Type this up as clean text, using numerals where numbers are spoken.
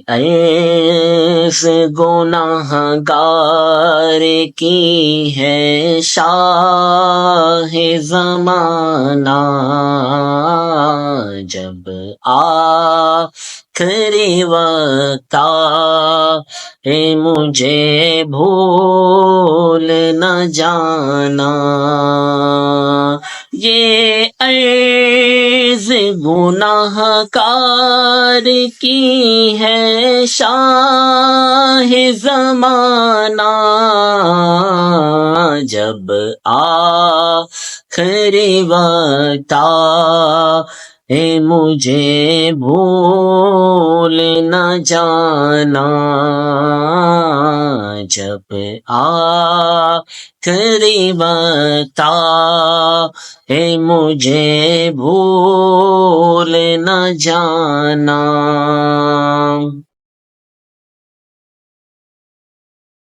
عرض گناہ گار کی ہے شاہ زمانہ، جب آخری وقت آئے مجھے بھول نہ جانا، یہ عرض گناہ گار کی ہے شاہ زمانہ، جب آخری وقت آئے مجھے بھول نہ جانا، جب آخری وقت آئے مجھے بھول نہ جانا۔